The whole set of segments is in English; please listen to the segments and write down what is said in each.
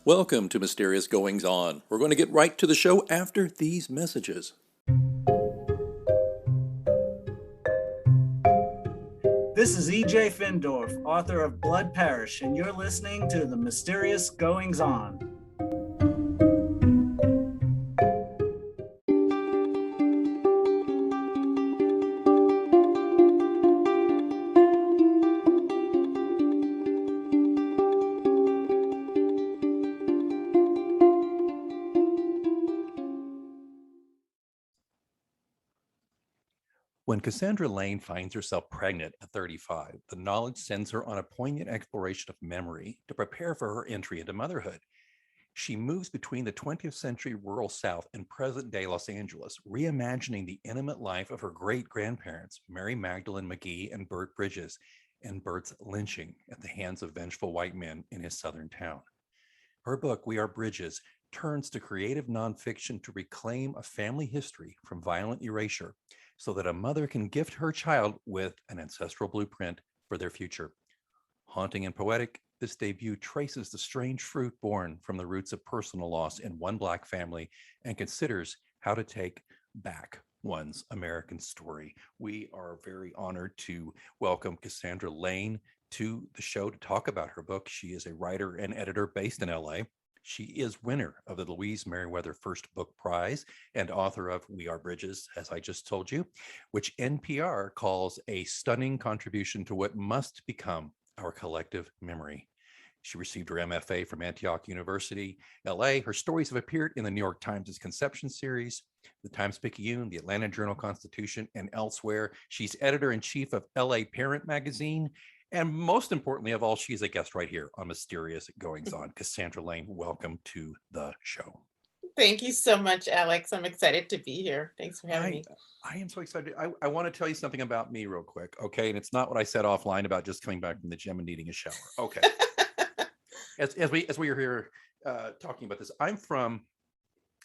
Welcome to Mysterious Goings On. We're going to get right to the show after these messages. This is E.J. Findorf, author of Blood Parish, and you're listening to The Mysterious Goings On. When Cassandra Lane finds herself pregnant at 35, the knowledge sends her on a poignant exploration of memory to prepare for her entry into motherhood. She moves between the 20th century rural South and present-day Los Angeles, reimagining the intimate life of her great-grandparents, Mary Magdalene Magee and Burt Bridges, and Burt's lynching at the hands of vengeful white men in his southern town. Her book, We Are Bridges, turns to creative nonfiction to reclaim a family history from violent erasure, so that a mother can gift her child with an ancestral blueprint for their future. Haunting and poetic, this debut traces the strange fruit born from the roots of personal loss in one Black family and considers how to take back one's American story. We are very honored to welcome Cassandra Lane to the show to talk about her book. She is a writer and editor based in LA. She is winner of the Louise Merriweather First Book Prize and author of We Are Bridges, as I just told you, which NPR calls a stunning contribution to what must become our collective memory. She received her MFA from Antioch University, LA. Her stories have appeared in the New York Times' Conception series, the Times-Picayune, the Atlanta Journal-Constitution, and elsewhere. She's editor-in-chief of LA Parent Magazine. And most importantly of all, she's a guest right here on Mysterious Goings On. Cassandra Lane, welcome to the show. Thank you so much, Alex. I'm excited to be here. Thanks for having me. I am so excited. I want to tell you something about me real quick, okay? And it's not what I said offline about just coming back from the gym and needing a shower. Okay. as we are here talking about this, I'm from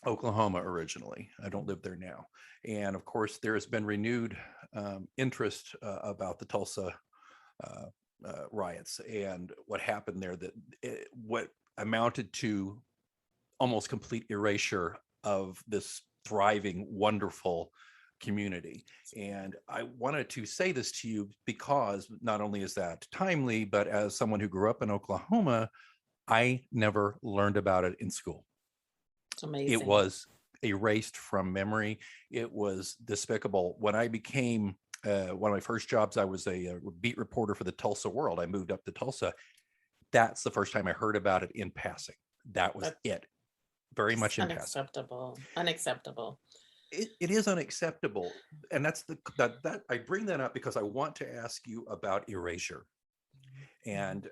Oklahoma originally. I don't live there now. And of course, there has been renewed interest about the Tulsa riots and what happened there, what amounted to almost complete erasure of this thriving, wonderful community. And I wanted to say this to you because not only is that timely, but as someone who grew up in Oklahoma, I never learned about it in school. It's amazing. It was erased from memory. It was despicable. When I became one of my first jobs, I was a beat reporter for the Tulsa World. I moved up to Tulsa. That's the first time I heard about it in passing. That was it. Very much in passing. Unacceptable. It is unacceptable. And that's that I bring that up because I want to ask you about erasure. And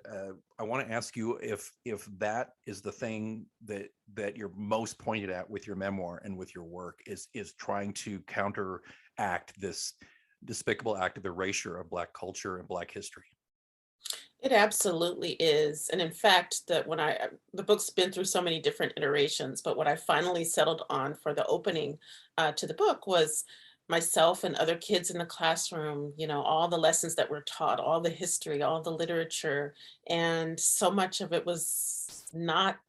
I want to ask you if that is the thing that you're most pointed at with your memoir and with your work is trying to counteract this despicable act of erasure of Black culture and Black history. It absolutely is. And in fact, the book's been through so many different iterations, but what I finally settled on for the opening to the book was myself and other kids in the classroom, all the lessons that were taught, all the history, all the literature, and so much of it was not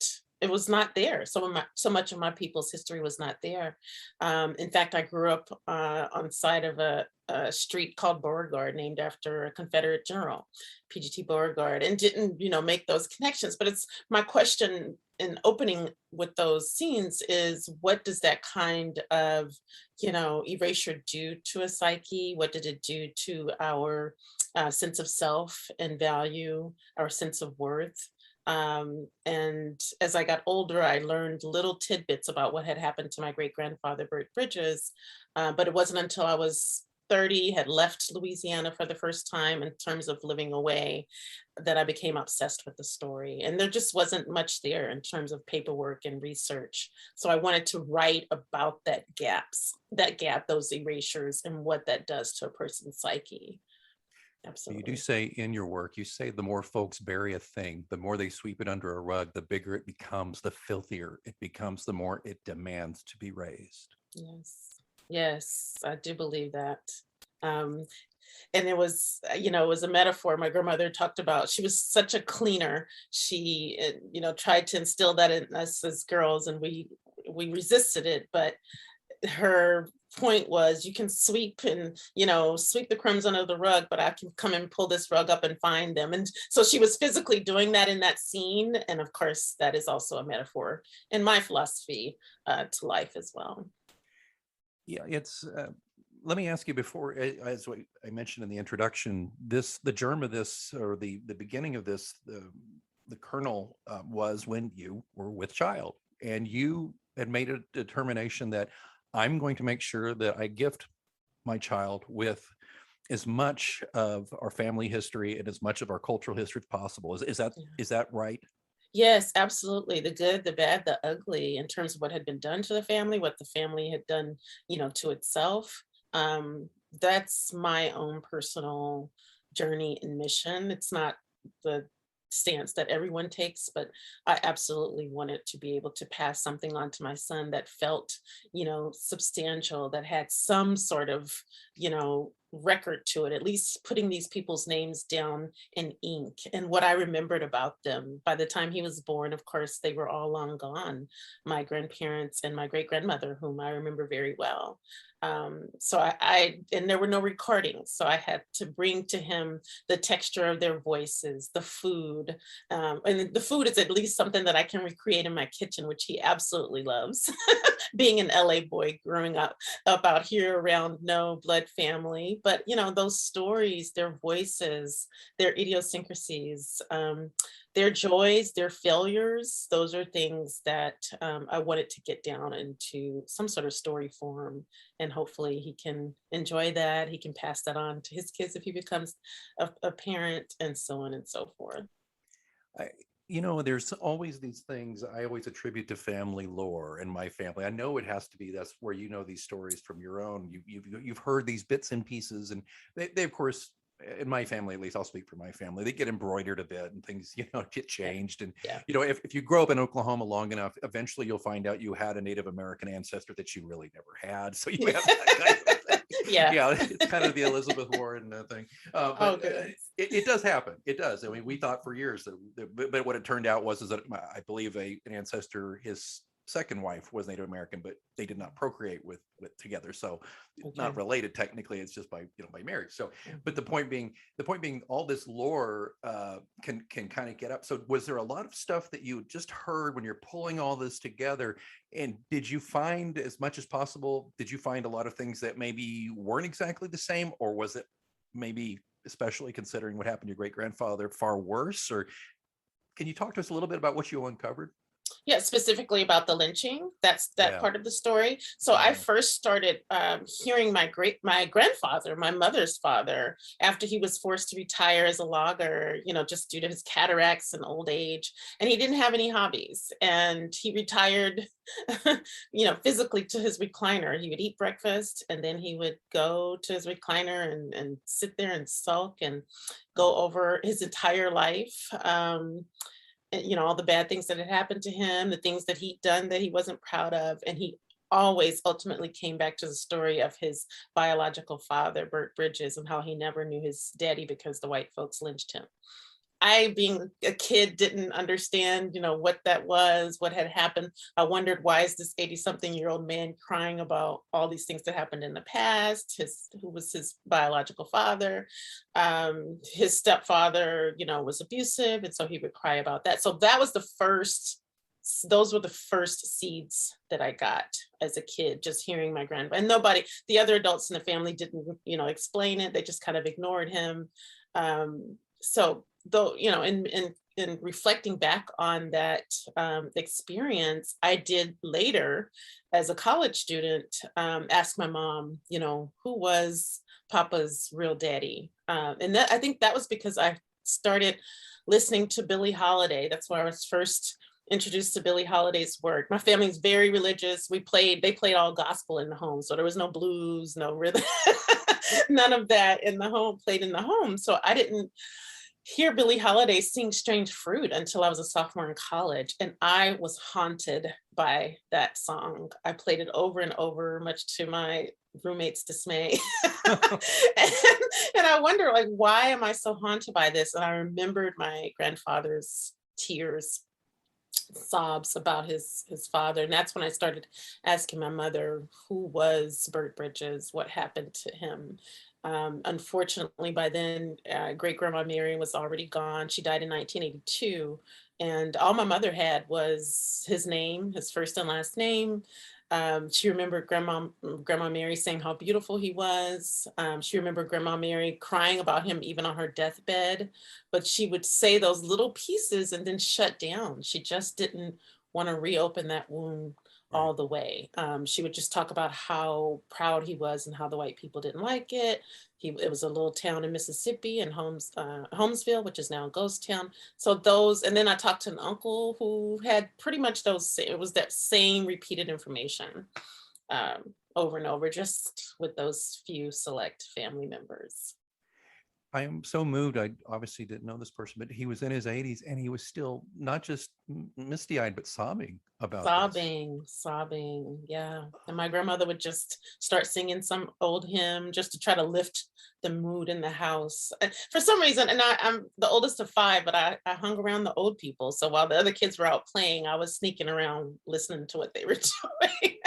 there. So much of my people's history was not there. In fact, I grew up on the side of a street called Beauregard, named after a Confederate general, PGT Beauregard, and didn't, make those connections. But it's my question in opening with those scenes is, what does that kind of, erasure do to a psyche? What did it do to our sense of self and value, our sense of worth? And as I got older, I learned little tidbits about what had happened to my great-grandfather, Burt Bridges. But it wasn't until I was 30, had left Louisiana for the first time in terms of living away, that I became obsessed with the story. And there just wasn't much there in terms of paperwork and research. So I wanted to write about that gap, those erasures, and what that does to a person's psyche. You do Absolutely. say in your work, you say the more folks bury a thing, the more they sweep it under a rug, the bigger it becomes, the filthier it becomes, the more it demands to be raised. Yes. Yes, I do believe that. Um, and it was, it was a metaphor my grandmother talked about. She was such a cleaner. She, tried to instill that in us as girls, and we resisted it. But her point was, you can sweep and sweep the crumbs under the rug, but I can come and pull this rug up and find them. And so she was physically doing that in that scene, and of course that is also a metaphor in my philosophy to life as well. Yeah, it's. Let me ask you before, as I mentioned in the introduction, the germ of this, or the beginning of this, the kernel was when you were with child, and you had made a determination that I'm going to make sure that I gift my child with as much of our family history and as much of our cultural history as possible. Is that right? Yes, absolutely. The good, the bad, the ugly, in terms of what had been done to the family, what the family had done, to itself. That's my own personal journey and mission. It's not the stance that everyone takes, but I absolutely wanted to be able to pass something on to my son that felt, substantial, that had some sort of, record to it, at least putting these people's names down in ink and what I remembered about them. By the time he was born, of course, they were all long gone. My grandparents and my great grandmother, whom I remember very well. So and there were no recordings. So I had to bring to him the texture of their voices, the food. And the food is at least something that I can recreate in my kitchen, which he absolutely loves. Being an LA boy growing up out here around no blood family, but those stories, their voices, their idiosyncrasies, their joys, their failures, those are things that I wanted to get down into some sort of story form. And hopefully he can enjoy that. He can pass that on to his kids if he becomes a parent, and so on and so forth. I, there's always these things I always attribute to family lore and my family. I know it has to be, that's where these stories from your own. You've heard these bits and pieces, and they of course, in my family, at least I'll speak for my family, they get embroidered a bit and things, get Yeah. changed. And, Yeah. if you grow up in Oklahoma long enough, eventually you'll find out you had a Native American ancestor that you really never had. So you have that kind of thing. Yeah. Yeah, it's kind of the Elizabeth Warren thing. Oh, But goodness. it does happen. It does. I mean, we thought for years but what it turned out is that I believe an ancestor, his second wife was Native American, but they did not procreate with together. So Okay. not related technically. It's just by by marriage. So, but the point being, all this lore can kind of get up. So, was there a lot of stuff that you just heard when you're pulling all this together? And did you find, as much as possible, did you find a lot of things that maybe weren't exactly the same, or was it maybe, especially considering what happened to your great grandfather, far worse? Or can you talk to us a little bit about what you uncovered? Yeah, specifically about the lynching. That's that Yeah. part of the story. So I Yeah. first started hearing my grandfather, my mother's father, after he was forced to retire as a logger, just due to his cataracts and old age. And he didn't have any hobbies. And he retired, physically to his recliner. He would eat breakfast and then he would go to his recliner and sit there and sulk and go over his entire life. And, all the bad things that had happened to him, the things that he'd done that he wasn't proud of. And he always ultimately came back to the story of his biological father, Burt Bridges, and how he never knew his daddy because the white folks lynched him. I, being a kid, didn't understand, what that was, what had happened. I wondered, why is this 80-something-year-old man crying about all these things that happened in the past? Who was his biological father? His stepfather, was abusive, and so he would cry about that. So those were the first seeds that I got as a kid, just hearing my grandpa. And the other adults in the family didn't, explain it. They just kind of ignored him. So though, in reflecting back on that experience, I did later, as a college student, ask my mom, who was Papa's real daddy? And I think that was because I started listening to Billie Holiday. That's where I was first introduced to Billie Holiday's work. My family's very religious. They played all gospel in the home. So there was no blues, no rhythm. none of that in the home, played in the home. So I didn't hear Billie Holiday sing Strange Fruit until I was a sophomore in college. And I was haunted by that song. I played it over and over, much to my roommate's dismay. And I wonder, like, why am I so haunted by this? And I remembered my grandfather's tears, sobs about his father. And that's when I started asking my mother, who was Burt Bridges? What happened to him? Unfortunately, by then, great grandma Mary was already gone. She died in 1982. And all my mother had was his name, his first and last name. She remembered Grandma Mary saying how beautiful he was. She remembered Grandma Mary crying about him even on her deathbed, but she would say those little pieces and then shut down. She just didn't want to reopen that wound all the way. She would just talk about how proud he was and how the white people didn't like it. It was a little town in Mississippi, in Holmesville, which is now a ghost town. So those, and then I talked to an uncle who had pretty much it was that same repeated information over and over, just with those few select family members. I am so moved. I obviously didn't know this person, but he was in his 80s and he was still not just misty-eyed, but sobbing about sobbing. Yeah. And my grandmother would just start singing some old hymn just to try to lift the mood in the house. For some reason, and I'm the oldest of 5, but I hung around the old people. So while the other kids were out playing, I was sneaking around listening to what they were doing.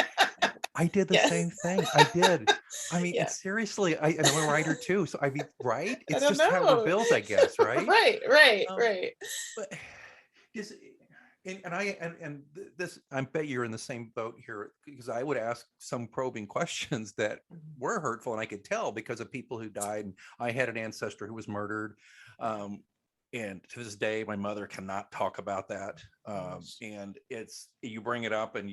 I did the same thing. I did. I mean, it's seriously, I'm a writer too. So I mean, right? It's just how we're built, I guess, right? Right. But this, I bet you're in the same boat here, because I would ask some probing questions that were hurtful, and I could tell because of people who died. And I had an ancestor who was murdered. And to this day, my mother cannot talk about that. And it's, you bring it up and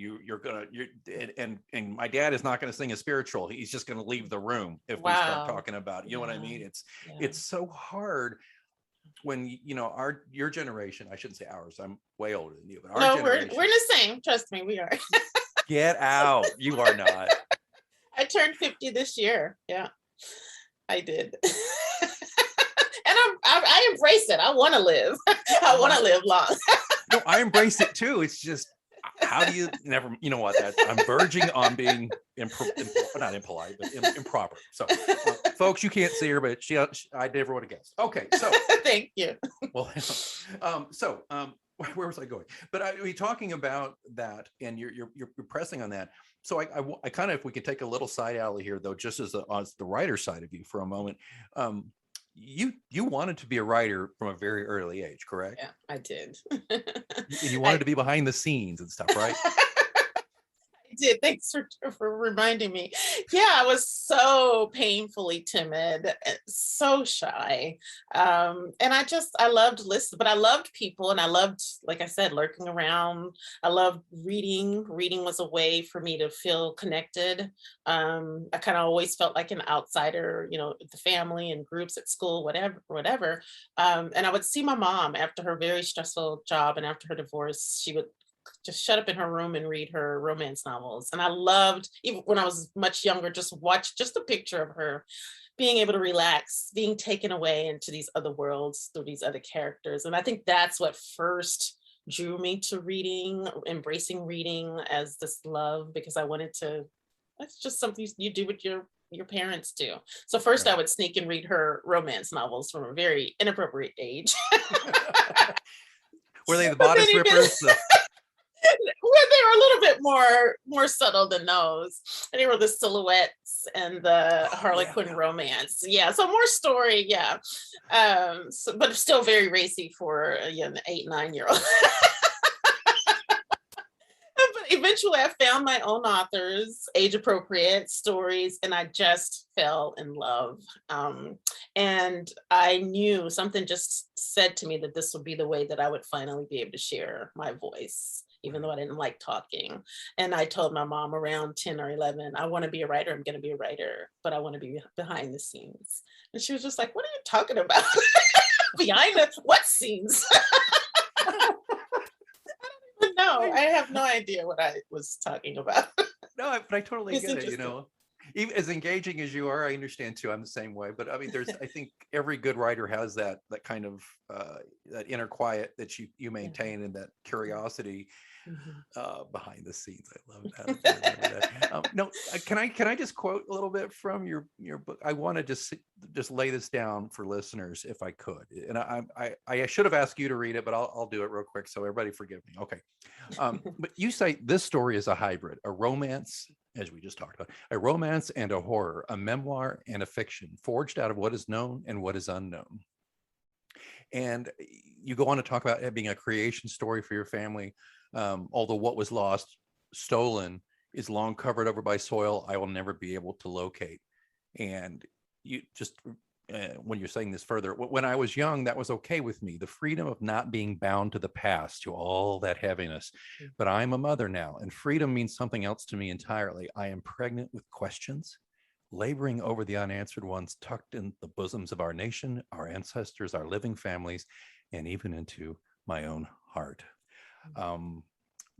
and my dad is not going to sing a spiritual. He's just going to leave the room if we start talking about it. You know what I mean? It's so hard when, your generation, I shouldn't say ours, I'm way older than you, but our generation. We're the same. Trust me, we are. Get out. You are not. I turned 50 this year. Yeah, I did. I embrace it. I want to live. I want to live long. No, I embrace it too. It's just, how do you never, you know what, I'm verging on being not impolite, but improper. So folks, you can't see her, but I never would have guessed. Okay. So thank you. Well, where was I going? But we're talking about that, and you're pressing on that. So I kind of, if we could take a little side alley here, though, just as the writer side of you for a moment. You wanted to be a writer from a very early age, correct? Yeah, I did. You wanted to be behind the scenes and stuff, right? I did. Thanks for reminding me. Yeah, I was so painfully timid, so shy. And I loved listening, but I loved people, and I loved, like I said, lurking around. I loved reading. Reading was a way for me to feel connected. I kind of always felt like an outsider, the family and groups at school, whatever. And I would see my mom after her very stressful job and after her divorce. She would just shut up in her room and read her romance novels. And I loved, even when I was much younger, just watch just a picture of her being able to relax, being taken away into these other worlds through these other characters. And I think that's what first drew me to reading, embracing reading as this love, because I wanted to, that's just something you do with your parents do. So first I would sneak and read her romance novels from a very inappropriate age. Were they the bodice rippers? Well, they were a little bit more subtle than those. And they were the silhouettes and the Harlequin romance. Yeah, so more story, yeah. But still very racy for an 8-9-year-old. But eventually I found my own authors, age appropriate stories, and I just fell in love. And I knew something just said to me that this would be the way that I would finally be able to share my voice, even though I didn't like talking. And I told my mom around 10 or 11, I want to be a writer. I'm going to be a writer, but I want to be behind the scenes. And she was just like, what are you talking about? Behind the what scenes? No, I have no idea what I was talking about. No, but I totally get it. Even as engaging as you are, I understand too. I'm the same way. But I mean, I think every good writer has that kind of that inner quiet that you Yeah. maintain, and that curiosity Mhm. behind the scenes. I love that. I remember that. No, can I just quote a little bit from your book? I want to just lay this down for listeners if I could. And I should have asked you to read it, but I'll do it real quick. So everybody forgive me. Okay. But you say this story is a hybrid, a romance, as we just talked about, a romance and a horror, a memoir and a fiction, forged out of what is known and what is unknown. And you go on to talk about it being a creation story for your family. Although what was lost, stolen, is long covered over by soil I will never be able to locate. And you just, when you're saying this further, when I was young, that was okay with me. The freedom of not being bound to the past, to all that heaviness. But I'm a mother now, and freedom means something else to me entirely. I am pregnant with questions, laboring over the unanswered ones tucked in the bosoms of our nation, our ancestors, our living families, and even into my own heart.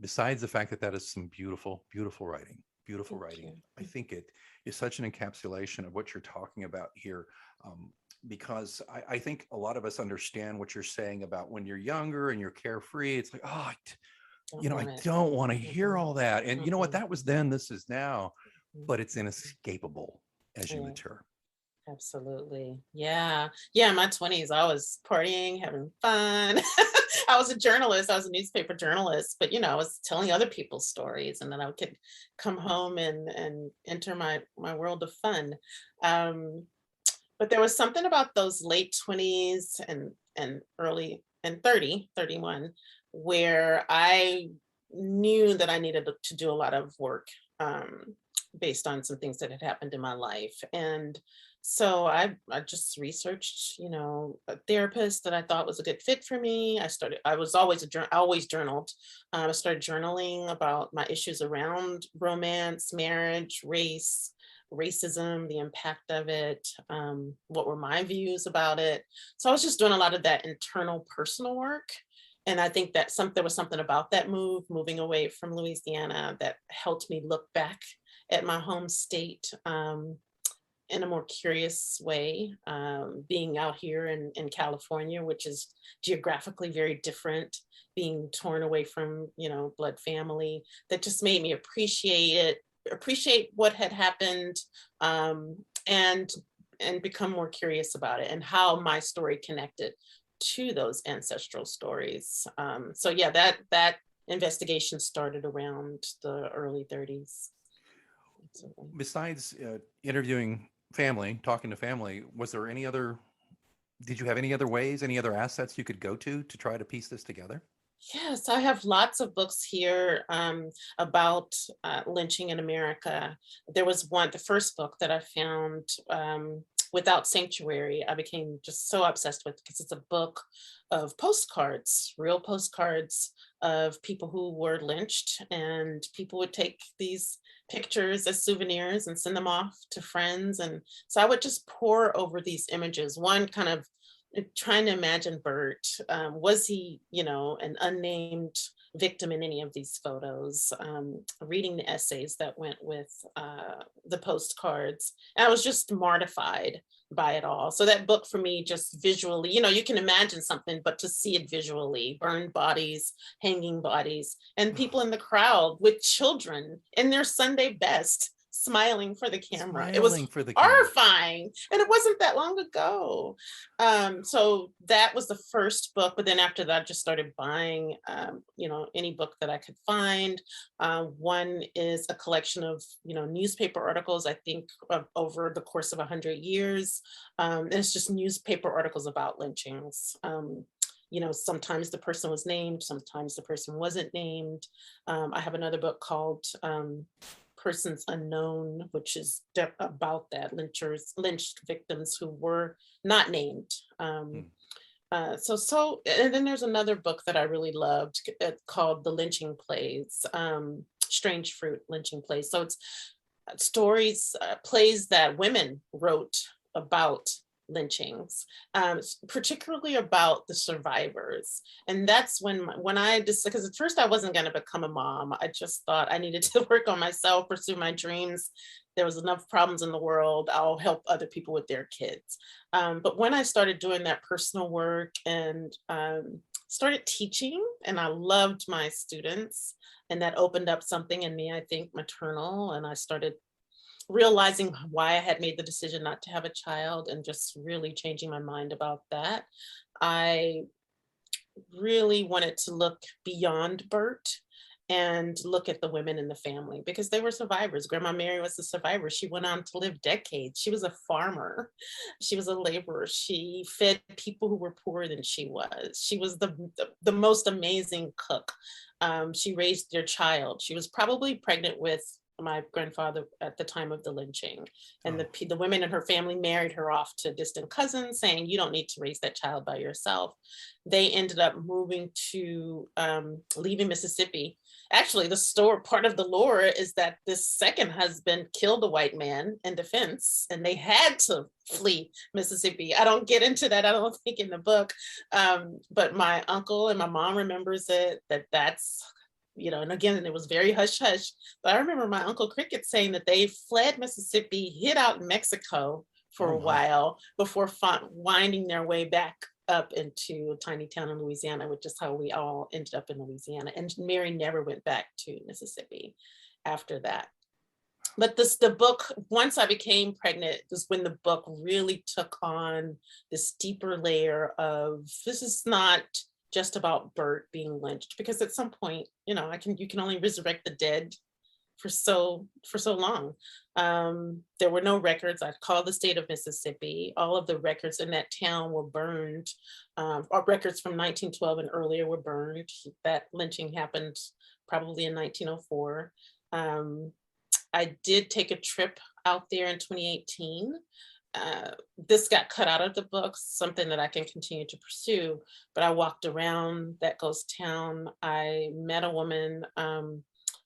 Besides the fact that that is some beautiful, beautiful writing, beautiful Thank writing, you. I think it is such an encapsulation of what you're talking about here. Because I think a lot of us understand what you're saying about when you're younger and you're carefree. It's like, oh, Don't I want it. don't want to hear Mhm. all that. And you know what? Mhm. That was then, this is now, Mhm. but it's inescapable as you Yeah. mature. Absolutely. Yeah. Yeah. In my 20s, I was partying, having fun. I was a journalist. I was a newspaper journalist, but I was telling other people's stories, and then I could come home and enter my world of fun. Um, but there was something about those late 20s and early and 30, 31, where I knew that I needed to do a lot of work, based on some things that had happened in my life. And so I just researched, a therapist that I thought was a good fit for me. I was always I always journaled. I started journaling about my issues around romance, marriage, racism, the impact of it, what were my views about it. So I was just doing a lot of that internal personal work. And I think that there was something about that moving away from Louisiana, that helped me look back at my home state, in a more curious way, being out here in California, which is geographically very different, being torn away from, blood family. That just made me appreciate what had happened, and become more curious about it and how my story connected to those ancestral stories. So yeah, that investigation started around the early 30s. Absolutely. Besides interviewing family, talking to family, did you have any other ways, any other assets you could go to try to piece this together? Yes, I have lots of books here, about lynching in America. There was the first book that I found, Without Sanctuary. I became just so obsessed with, because it's a book of postcards, real postcards of people who were lynched, and people would take these pictures as souvenirs and send them off to friends. And so I would just pore over these images, one kind of trying to imagine Burt. Was he, an unnamed victim in any of these photos? Reading the essays that went with the postcards. And I was just mortified by it all. So that book for me, just visually, you can imagine something, but to see it visually, burned bodies, hanging bodies, and people in the crowd with children in their Sunday best, smiling for the camera. It was Smiling for the camera. horrifying. And it wasn't that long ago. So that was the first book, but then after that, I just started buying, any book that I could find. One is a collection of, newspaper articles, I think, over the course of 100 years. And it's just newspaper articles about lynchings. Sometimes the person was named, sometimes the person wasn't named. I have another book called Persons Unknown, which is about that, lynched victims who were not named. And then there's another book that I really loved, called The Lynching Plays, Strange Fruit Lynching Plays. So it's stories, plays that women wrote about lynchings, particularly about the survivors. And that's when I just, because at first I wasn't going to become a mom. I just thought I needed to work on myself, pursue my dreams, there was enough problems in the world. I'll help other people with their kids. But when I started doing that personal work and started teaching, and I loved my students, and that opened up something in me, I think maternal, and I started realizing why I had made the decision not to have a child and just really changing my mind about that. I really wanted to look beyond Burt and look at the women in the family because they were survivors. Grandma Mary was a survivor. She went on to live decades. She was a farmer. She was a laborer. She fed people who were poorer than she was. She was the most amazing cook. She raised their child. She was probably pregnant with my grandfather at the time of the lynching, and the women in her family married her off to distant cousins, saying you don't need to raise that child by yourself. They ended up moving to leaving Mississippi. Actually, part of the lore is that this second husband killed a white man in defense, and they had to flee Mississippi. I don't get into that, I don't think, in the book, but my uncle and my mom remembers it, that's, and again, it was very hush hush. But I remember my Uncle Cricket saying that they fled Mississippi, hid out in Mexico for a while before winding their way back up into a tiny town in Louisiana, which is how we all ended up in Louisiana. And Mary never went back to Mississippi after that. But the book, once I became pregnant, was when the book really took on this deeper layer of, this is not just about Burt being lynched, because at some point, you can only resurrect the dead for so long. There were no records. I called the state of Mississippi. All of the records in that town were burned. Or records from 1912 and earlier were burned. That lynching happened probably in 1904. I did take a trip out there in 2018. This got cut out of the book, something that I can continue to pursue, but I walked around that ghost town. I met a woman.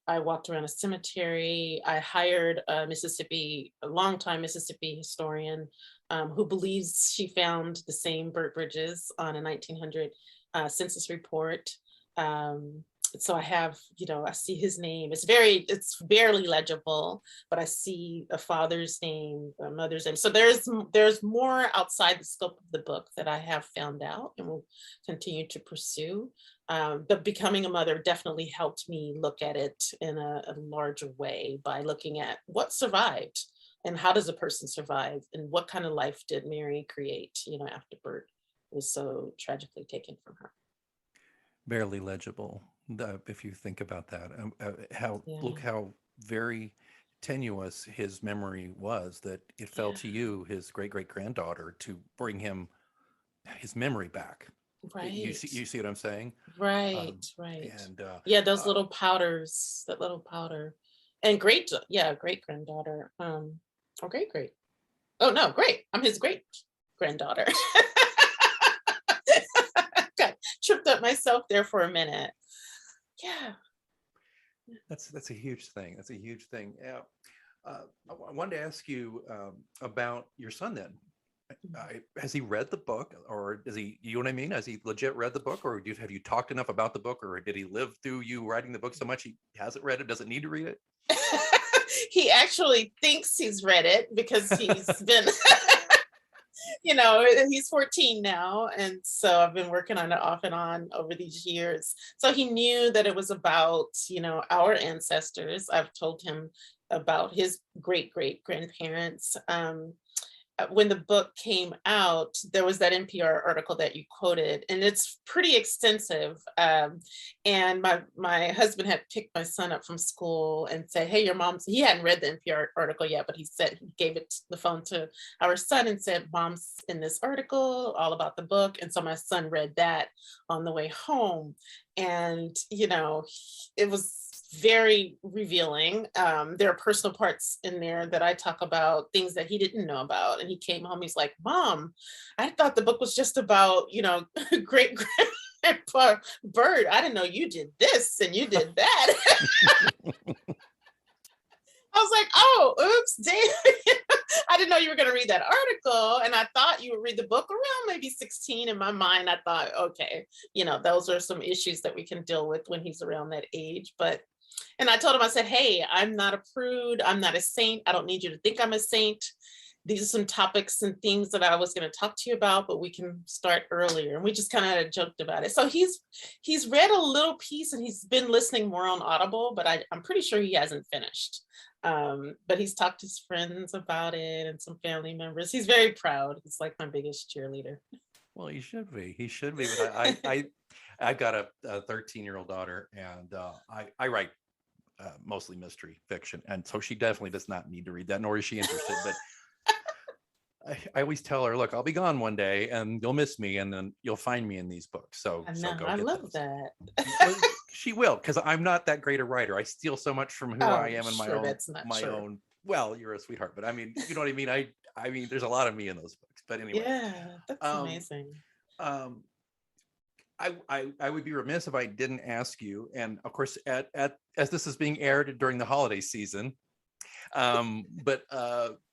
I walked around a cemetery. I hired a longtime Mississippi historian who believes she found the same Burt Bridges on a 1900 census report. So I have, I see his name. It's barely legible, but I see a father's name, a mother's name. So there's more outside the scope of the book that I have found out and will continue to pursue. But becoming a mother definitely helped me look at it in a larger way by looking at what survived and how does a person survive and what kind of life did Mary create, after Burt was so tragically taken from her. Barely legible. If you think about that, look how very tenuous his memory was, that it fell to you, his great-great-granddaughter, to bring him his memory back. Right. You see what I'm saying? Right. And those little powders, that little powder. And great granddaughter. Or great. Oh no, great. I'm his great granddaughter. Got tripped up myself there for a minute. Yeah. That's a huge thing. That's a huge thing. Yeah. I wanted to ask you about your son then. Has he read the book, or does he, you know what I mean? Has he legit read the book, or have you talked enough about the book, or did he live through you writing the book so much he hasn't read it, doesn't need to read it? He actually thinks he's read it because he's been, he's 14 now. And so I've been working on it off and on over these years. So he knew that it was about, our ancestors. I've told him about his great-great-grandparents. When the book came out, there was that NPR article that you quoted, and it's pretty extensive. And my husband had picked my son up from school and said, "Hey, your mom's," he hadn't read the NPR article yet, but he gave the phone to our son and said, "Mom's in this article all about the book." And so my son read that on the way home. And, it was very revealing. There are personal parts in there that I talk about, things that he didn't know about. And he came home, he's like, "Mom, I thought the book was just about, great grandpa Burt. I didn't know you did this and you did that." I was like, "Oh, oops, damn." I didn't know you were going to read that article. And I thought you would read the book around maybe 16. In my mind, I thought, okay, those are some issues that we can deal with when he's around that age. But And I told him, I said, hey, I'm not a prude. I'm not a saint. I don't need you to think I'm a saint. These are some topics and themes that I was going to talk to you about, but we can start earlier. And we just kind of joked about it. So he's read a little piece and he's been listening more on Audible, but I'm pretty sure he hasn't finished. But he's talked to his friends about it and some family members. He's very proud. He's like my biggest cheerleader. Well, he should be. He should be. But I've got a 13-year-old daughter, and I write mostly mystery fiction, and so she definitely does not need to read that, nor is she interested. But I always tell her, look, I'll be gone one day and you'll miss me and then you'll find me in these books. So go I get love those. that. Well, she will, because I'm not that great a writer. I steal so much from who I am and my own. Well, you're a sweetheart, but I mean, you know what I mean? I mean, there's a lot of me in those books. But anyway. Yeah, that's amazing. I would be remiss if I didn't ask you, and of course, as this is being aired during the holiday season, but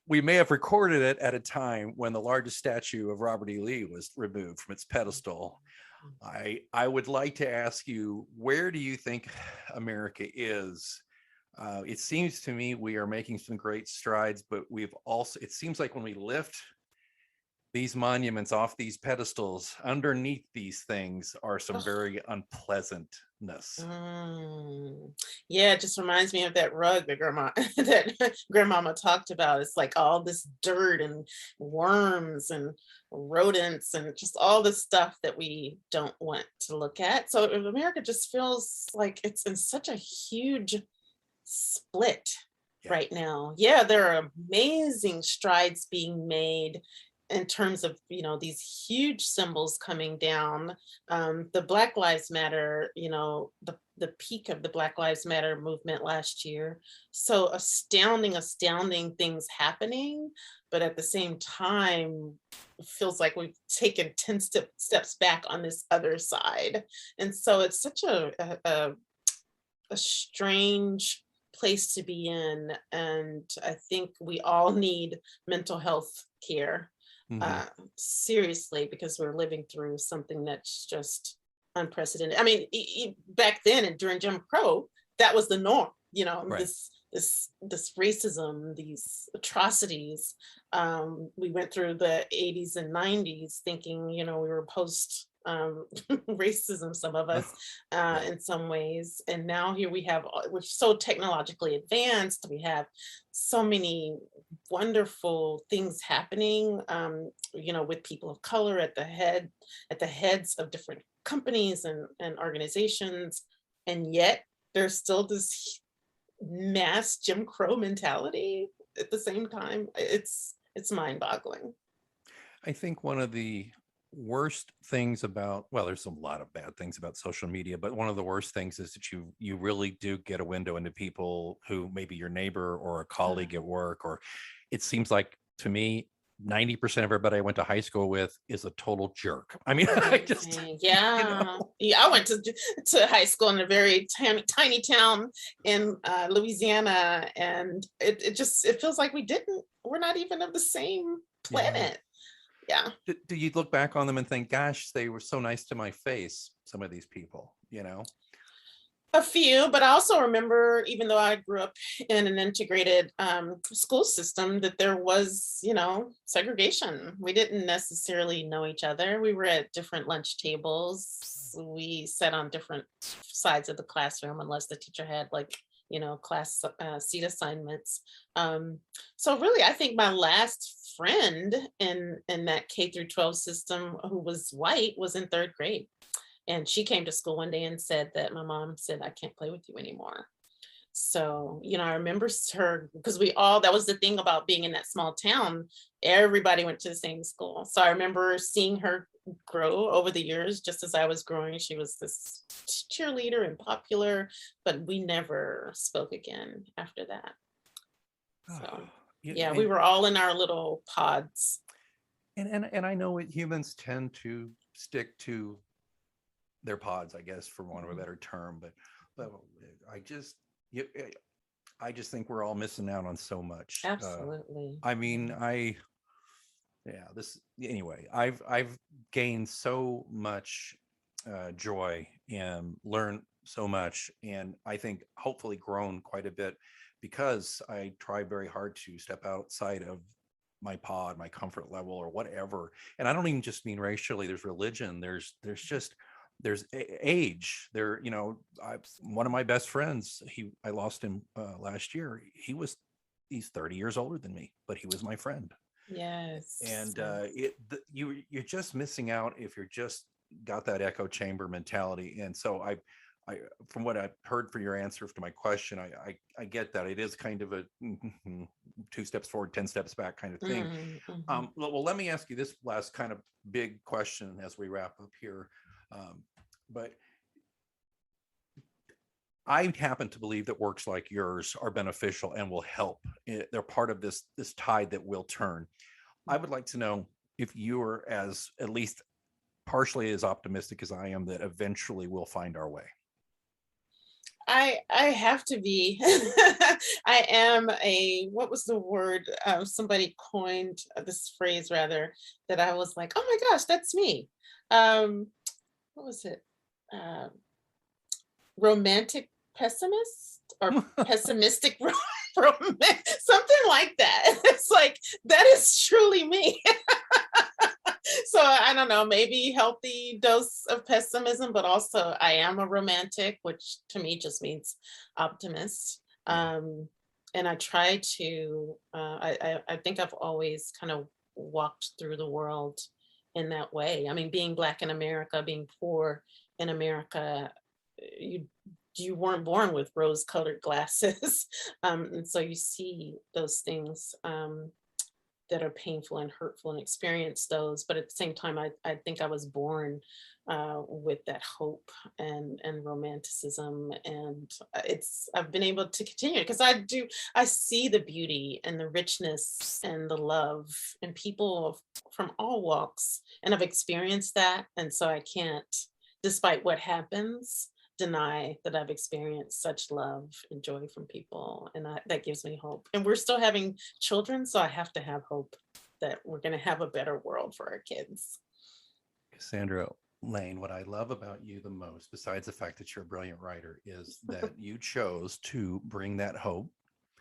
we may have recorded it at a time when the largest statue of Robert E. Lee was removed from its pedestal. I would like to ask you, where do you think America is? It seems to me we are making some great strides, but it seems like when we lift these monuments off these pedestals, underneath these things are some very unpleasantness. Yeah, it just reminds me of that rug that grandmama talked about. It's like all this dirt and worms and rodents and just all this stuff that we don't want to look at. So America just feels like it's in such a huge split right now. Yeah, there are amazing strides being made in terms of, these huge symbols coming down. The Black Lives Matter, the peak of the Black Lives Matter movement last year. So astounding things happening. But at the same time, it feels like we've taken 10 steps back on this other side. And so it's such a strange place to be in. And I think we all need mental health care. Seriously, because we're living through something that's just unprecedented. I mean, back then and during Jim Crow, that was the norm. Right. This racism, these atrocities. We went through the 80s and 90s thinking, we were post racism, some of us, in some ways. And now here we're so technologically advanced. We have so many wonderful things happening, with people of color at the heads of different companies and organizations. And yet there's still this mass Jim Crow mentality at the same time. It's mind-boggling. I think one of the worst things about, well, there's a lot of bad things about social media, but one of the worst things is that you really do get a window into people who maybe your neighbor or a colleague at work, or it seems like to me 90% of everybody I went to high school with is a total jerk. I mean, I just yeah, I went to high school in a very tiny town in Louisiana, and it feels like we're not even of the same planet. Yeah. Do you look back on them and think, gosh, they were so nice to my face, some of these people, A few, but I also remember, even though I grew up in an integrated school system, that there was, segregation. We didn't necessarily know each other. We were at different lunch tables. We sat on different sides of the classroom unless the teacher had class seat assignments. So really, I think my last friend in that K through 12 system who was white was in 3rd grade. And she came to school one day and said that my mom said, I can't play with you anymore. So, I remember her, because that was the thing about being in that small town. Everybody went to the same school. So I remember seeing her grow over the years. Just as I was growing, she was this cheerleader and popular, but we never spoke again after that. So we were all in our little pods. And I know humans tend to stick to their pods, I guess, for want of a better term, but I just think we're all missing out on so much. Absolutely. I mean, I've gained so much joy in so much, and I think hopefully grown quite a bit, because I try very hard to step outside of my pod, my comfort level, or whatever. And I don't even just mean racially. There's religion. There's age. There, one of my best friends. I lost him last year. He's 30 years older than me, but he was my friend. Yes. And you're just missing out if you're just got that echo chamber mentality. And so I from what I've heard for your answer to my question, I get that it is kind of a 2 steps forward, 10 steps back kind of thing. Well, let me ask you this last kind of big question as we wrap up here. But I happen to believe that works like yours are beneficial and will help. They're part of this tide that will turn. I would like to know if you are as at least partially as optimistic as I am that eventually we'll find our way. I have to be. I am what was the word? Somebody coined this phrase rather, that I was like, oh my gosh, that's me. What was it? Romantic pessimist or pessimistic something like that. It's like, that is truly me. So I don't know, maybe healthy dose of pessimism, but also I am a romantic, which to me just means optimist. And I try to, I think I've always kind of walked through the world in that way. I mean, being Black in America, being poor in America, you weren't born with rose-colored glasses. And so you see those things that are painful and hurtful and experience those. But at the same time, I think I was born with that hope and romanticism. And I've been able to continue because I see the beauty and the richness and the love in people from all walks. And I've experienced that. And so I can't, despite what happens, deny that I've experienced such love and joy from people, and that gives me hope. And we're still having children, so I have to have hope that we're going to have a better world for our kids. Cassandra Lane, what I love about you the most, besides the fact that you're a brilliant writer, is that you chose to bring that hope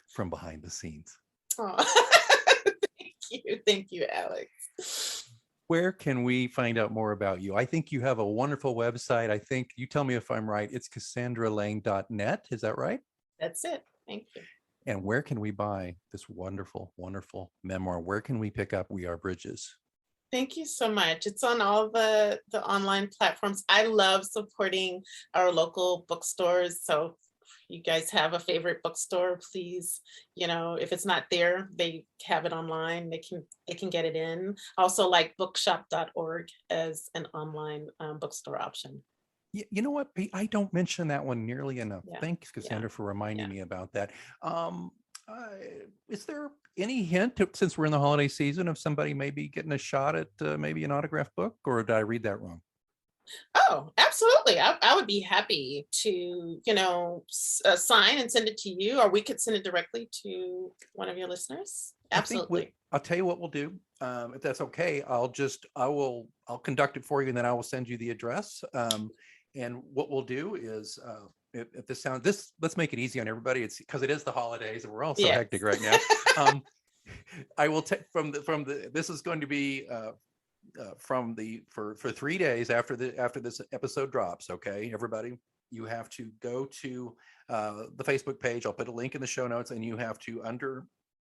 from behind the scenes. Oh, thank you, Alex. Where can we find out more about you? I think you have a wonderful website. I think, you tell me if I'm right, it's cassandralane.net. Is that right? That's it. Thank you. And where can we buy this wonderful, wonderful memoir? Where can we pick up We Are Bridges? Thank you so much. It's on all the online platforms. I love supporting our local bookstores. So you guys have a favorite bookstore, please, if it's not there, they have it online. They can get it in. Also, like bookshop.org as an online bookstore option. You know what? I don't mention that one nearly enough. Yeah. Thanks, Cassandra, for reminding me about that. Is there any hint, since we're in the holiday season, of somebody maybe getting a shot at maybe an autographed book, or did I read that wrong? Oh, absolutely. I would be happy to, sign and send it to you, or we could send it directly to one of your listeners. Absolutely. I'll tell you what we'll do. If that's okay, I'll conduct it for you, and then I will send you the address. And what we'll do is, if let's make it easy on everybody. It's because it is the holidays and we're all so hectic right now. I will take this is going to be, for 3 days after this episode drops. Okay, everybody, you have to go to the Facebook page. I'll put a link in the show notes, and you have to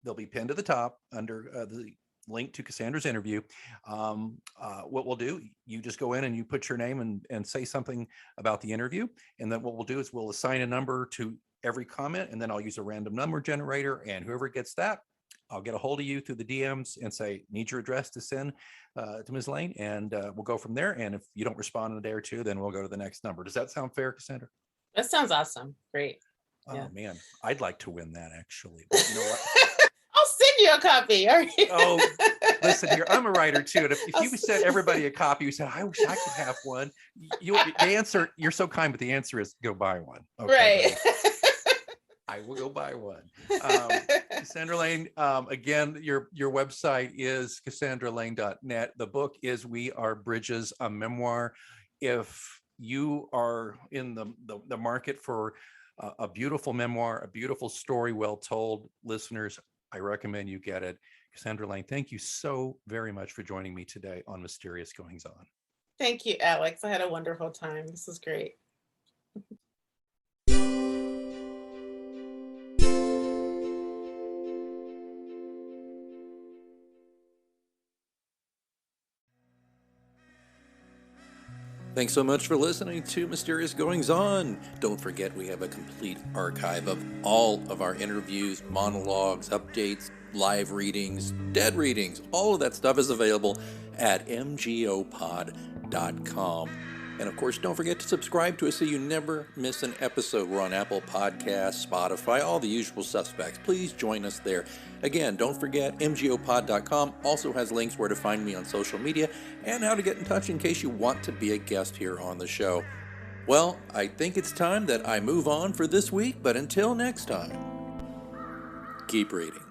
they'll be pinned to the top under the link to Cassandra's interview. What we'll do, you just go in and you put your name and say something about the interview, and then what we'll do is we'll assign a number to every comment, and then I'll use a random number generator, and whoever gets that, I'll get a hold of you through the DMs and say, need your address to send to Ms. Lane, and we'll go from there. And if you don't respond in a day or two, then we'll go to the next number. Does that sound fair, Cassandra? That sounds awesome. Great. Oh man, I'd like to win that, actually. But you know what? I'll send you a copy. Oh, listen here, I'm a writer too. And if you sent everybody a copy, you said, I wish I could have one. The answer, you're so kind, but the answer is go buy one. Okay, right. I will go buy one. Cassandra Lane, again, your website is cassandralane.net. The book is We Are Bridges, a memoir. If you are in the market for a beautiful memoir, a beautiful story, well told, listeners, I recommend you get it. Cassandra Lane, thank you so very much for joining me today on Mysterious Goings On. Thank you, Alex. I had a wonderful time. This was great. Thanks so much for listening to Mysterious Goings On. Don't forget we have a complete archive of all of our interviews, monologues, updates, live readings, dead readings. All of that stuff is available at mgopod.com. And of course, don't forget to subscribe to us so you never miss an episode. We're on Apple Podcasts, Spotify, all the usual suspects. Please join us there. Again, don't forget, mgopod.com also has links where to find me on social media and how to get in touch in case you want to be a guest here on the show. Well, I think it's time that I move on for this week, but until next time, keep reading.